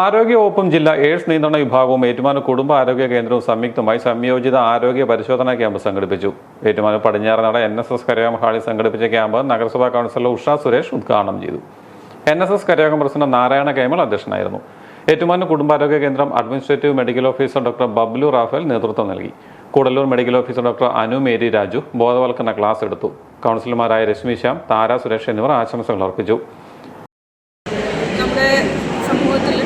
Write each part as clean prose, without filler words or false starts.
ആരോഗ്യവകുപ്പും ജില്ലാ എയ്ഡ്സ് നിയന്ത്രണ വിഭാഗവും ഏറ്റുമാനൂർ കുടുംബ ആരോഗ്യ കേന്ദ്രവും സംയുക്തമായി സംയോജിത ആരോഗ്യ പരിശോധനാ ക്യാമ്പ് സംഘടിപ്പിച്ചു. ഏറ്റുമാനൂർ പടിഞ്ഞാറനട NSS കരയോഗം ഹാളിൽ സംഘടിപ്പിച്ച ക്യാമ്പ് നഗരസഭാ കൗൺസിലർ ഉഷ സുരേഷ് ഉദ്ഘാടനം ചെയ്തു. NSS കരയോഗം പ്രസിഡന്റ് നാരായണ കൈമൾ അധ്യക്ഷനായിരുന്നു. ഏറ്റുമാനൂർ കുടുംബാരോഗ്യ കേന്ദ്രം administrative medical officer doctor Bablu Raphael നേതൃത്വം നൽകി. Koodalloor medical officer doctor Anu Mary Raju ബോധവൽക്കരണ ക്ലാസ് എടുത്തു. കൗൺസിലർമാരായ രശ്മി ശ്യാം, താര സുരേഷ് എന്നിവർ ആശംസകൾ അർപ്പിച്ചു. സമൂഹത്തിൽ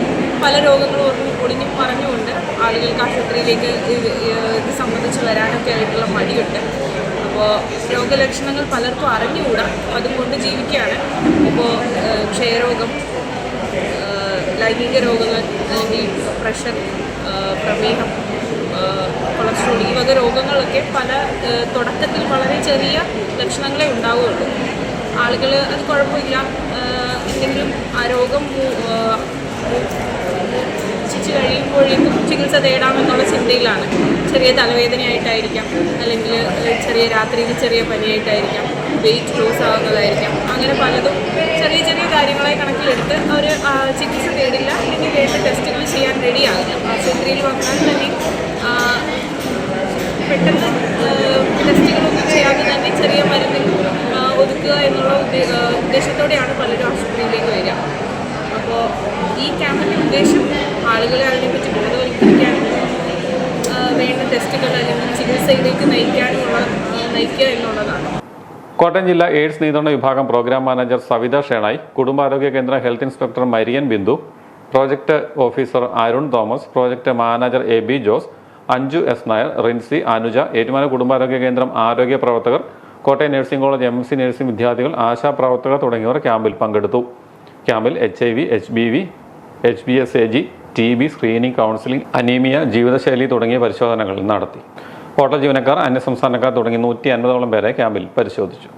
പല രോഗങ്ങളും ഒളിഞ്ഞു പറഞ്ഞുകൊണ്ട് ആളുകൾക്ക് ആശുപത്രിയിലേക്ക് ഇത് സംബന്ധിച്ച് വരാനൊക്കെ ആയിട്ടുള്ള മടിയുണ്ട്. അപ്പോൾ രോഗലക്ഷണങ്ങൾ പലർക്കും അറിഞ്ഞുകൂടാ, അതുകൊണ്ട് ജീവിക്കുകയാണ്. ഇപ്പോൾ ക്ഷയരോഗം, ലൈംഗിക രോഗങ്ങൾ, അല്ലെങ്കിൽ പ്രഷർ, പ്രമേഹം, കൊളസ്ട്രോൾ, ഈ വക രോഗങ്ങളൊക്കെ പല തുടക്കത്തിൽ വളരെ ചെറിയ ലക്ഷണങ്ങളെ ഉണ്ടാവുകയുള്ളൂ. ആളുകൾ അത് കുഴപ്പമില്ല, എന്തെങ്കിലും ആ രോഗം ചിച്ചു കഴിയുമ്പോഴേക്കും ചികിത്സ തേടാമെന്നുള്ള ചിന്തയിലാണ്. ചെറിയ തലവേദനയായിട്ടായിരിക്കാം, അല്ലെങ്കിൽ രാത്രിയിൽ ചെറിയ പനിയായിട്ടായിരിക്കാം, വെയിറ്റ് ലോസ് ആകുന്നതായിരിക്കാം. അങ്ങനെ പലതും ചെറിയ ചെറിയ കാര്യങ്ങളെ കണക്കിലെടുത്ത് അവർ ചികിത്സ തേടില്ല, അല്ലെങ്കിൽ വേണ്ട ടെസ്റ്റുകൾ ചെയ്യാൻ റെഡിയാകില്ല. ആശുപത്രിയിൽ വന്നാൽ തന്നെ പെട്ടെന്ന് ടെസ്റ്റുകളൊന്നും ചെയ്യാതെ തന്നെ ചെറിയ മരുന്നിൽ ഒതുക്കുക എന്നുള്ള ഉദ്ദേശത്തോടെയാണ് പലരും ആശുപത്രിയിലേക്ക് വരിക. അപ്പോൾ ഈ ക്യാമ്പിൻ്റെ ഉദ്ദേശം ആളുകളെ അതിനെപ്പറ്റി ബോധവൽക്കരിക്കാനും വേണ്ട ടെസ്റ്റുകൾ അല്ലെങ്കിൽ ചികിത്സയിലേക്ക് നയിക്കുക എന്നുള്ളതാണ്. കോട്ടയം ജില്ലാ എയ്ഡ്സ് നിയന്ത്രണ വിഭാഗം പ്രോഗ്രാം മാനേജർ സവിത ഷേണായി, കുടുംബാരോഗ്യ കേന്ദ്ര health inspector Marian Bindu, project officer Arun Thomas, project manager AB Jose, Anju S Nair, Rincy, Anuja, Ettumanoor കുടുംബാരോഗ്യ കേന്ദ്രം ആരോഗ്യ പ്രവർത്തകർ, Kottayam nursing college MSc nursing വിദ്യാർത്ഥികൾ, ആശാപ്രവർത്തകർ തുടങ്ങിയവർ ക്യാമ്പിൽ പങ്കെടുത്തു. ക്യാമ്പിൽ HIV, HBV, HBsAg, TB screening, counselling, anaemia, ജീവിതശൈലി തുടങ്ങിയ പരിശോധനകൾ നടത്തി. ഹോട്ടൽ ജീവനക്കാർ, അന്യസംസ്ഥാനക്കാർ തുടങ്ങി 150ഓളം പേരെ ക്യാമ്പിൽ പരിശോധിച്ചു.